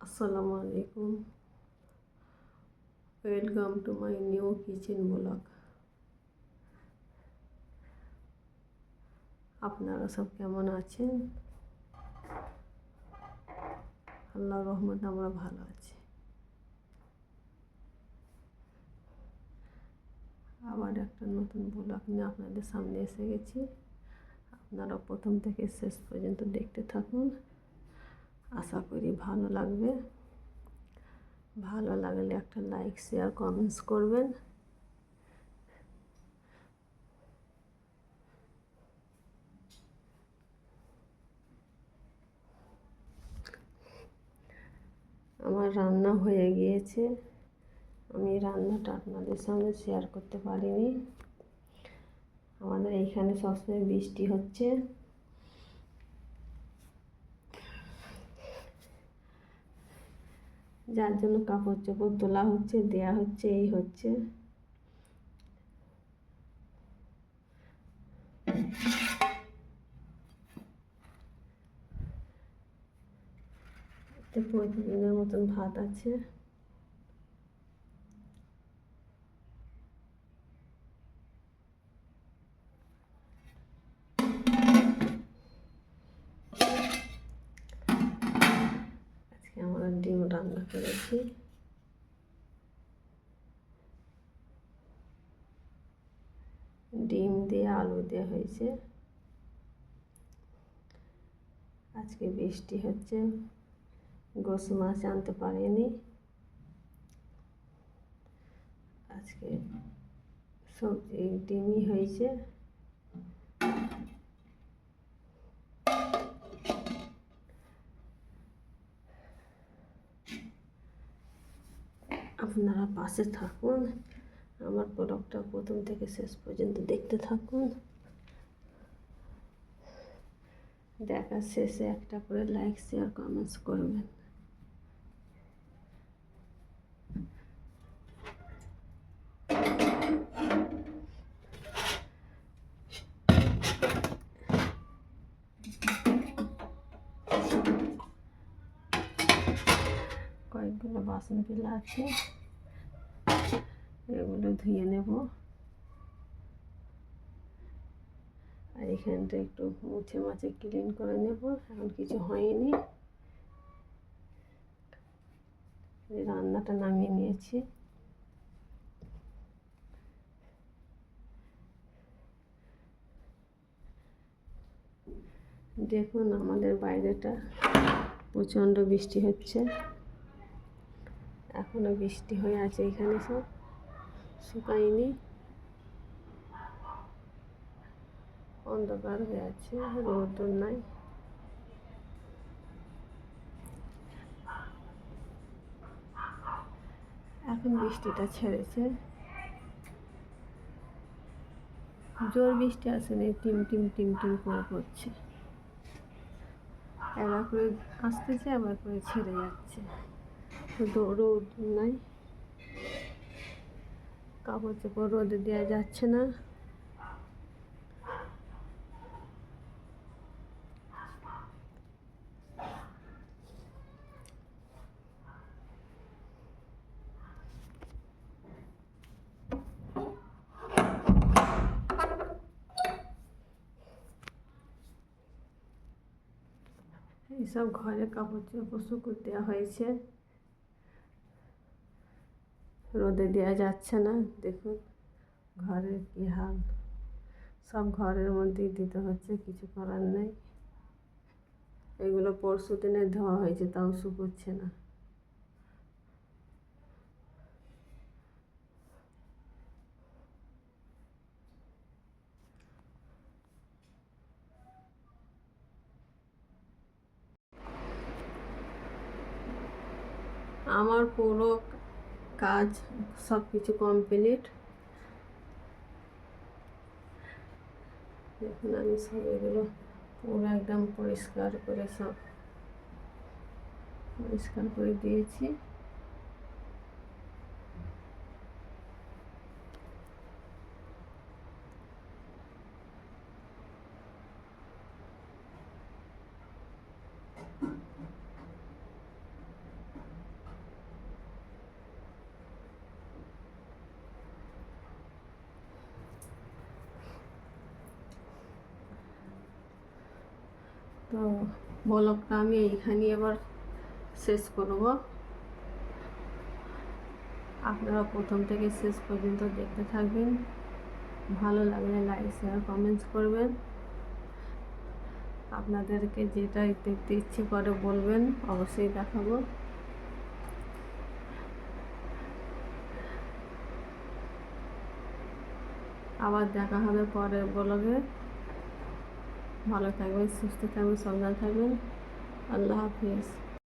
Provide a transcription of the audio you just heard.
আসসালামু আলাইকুম। Welcome to my new kitchen blog. আপনারা সব কেমন আছেন? আল্লাহর রহমতে আমরা ভালো আছি। আবার একটা নতুন ব্লগ নিয়ে আপনাদের সামনে এসে গেছি। আপনারা প্রথম থেকে শেষ পর্যন্ত দেখতে থাকুন, আশা করি ভালো লাগবে। ভালো লাগলে একটা লাইক, শেয়ার, কমেন্টস করবেন। আমার রান্না হয়ে গিয়েছে, আমি রান্নাটা আপনাদের সামনে শেয়ার করতে পারিনি। আমাদের এইখানে সবসময় বৃষ্টি হচ্ছে, যার জন্য কাপড় চোপড় তোলা হচ্ছে, দেয়া হচ্ছে, এই হচ্ছে। প্রতিদিনের মতন ভাত আছে। আজকে আমরা ডিম রান্না করেছি। ডিম দিয়ে আলু দিয়ে হয়েছে। আজকে বৃষ্টি হচ্ছে, গোস মাছ আনতে পারিনি। আজকে সবজি ডিমই হয়েছে। আপনারা পাশে থাকুন, আমার ব্লগটা প্রথম থেকে শেষ পর্যন্ত দেখতে থাকুন। দেখার শেষে একটা করে লাইক, শেয়ার, কমেন্টস করবেন। কয়েকগুলো বাসন ফেলা আছে, এগুলো ধুয়ে নেব। আর এখানটা একটু মুছে মাছে ক্লিন করে নেব। এখন কিছু হয়নি, রান্নাটা নামিয়ে নিয়েছি। দেখুন আমাদের বাইরেটা প্রচণ্ড বৃষ্টি হচ্ছে, এখনো বৃষ্টি হয়ে আছে। এখানে সব শুকায়নি, অন্ধকার হয়ে আছে, রোদ নাই। এখন বৃষ্টিটা ছেড়েছে, জোর বৃষ্টি আসেনি, টিম টিম টিম টিম করে পড়ছে। একবার করে আসতেছে, আবার করে ছেড়ে যাচ্ছে, রোদ নাই। কাপড় চোপড় রোদে দেওয়া যাচ্ছে না। এইসব ঘরে কাপড় চোপড় শুকোতে দেওয়া হয়েছে, রোদে দেওয়া যাচ্ছে না। দেখুন ঘরের কি হাল, সব ঘরের মধ্যেই দিতে হচ্ছে, কিছু করার নেই। এগুলো পরশু দিনে ধোয়া হয়েছে, তাও শুকোচ্ছে না। আমার পুরো কাজ সব কিছু কমপ্লিট। দেখুন আমি সব এগুলো পুরো একদম পরিষ্কার করে সব পরিষ্কার করে দিয়েছি। তো ব্লগটা আমি এইখানে এবার শেষ করব। আপনারা প্রথম থেকে শেষ পর্যন্ত দেখতে থাকবেন। ভালো লাগলে লাইক শেয়ার কমেন্টস করবেন। আপনাদেরকে যেটা দেখতে ইচ্ছে করে বলবেন, অবশ্যই দেখাবো। আবার দেখা হবে পরের ব্লগে। ভালো থাকবেন, সুস্থ থাকবেন, সাবধানে থাকবেন। আল্লাহ হাফিজ।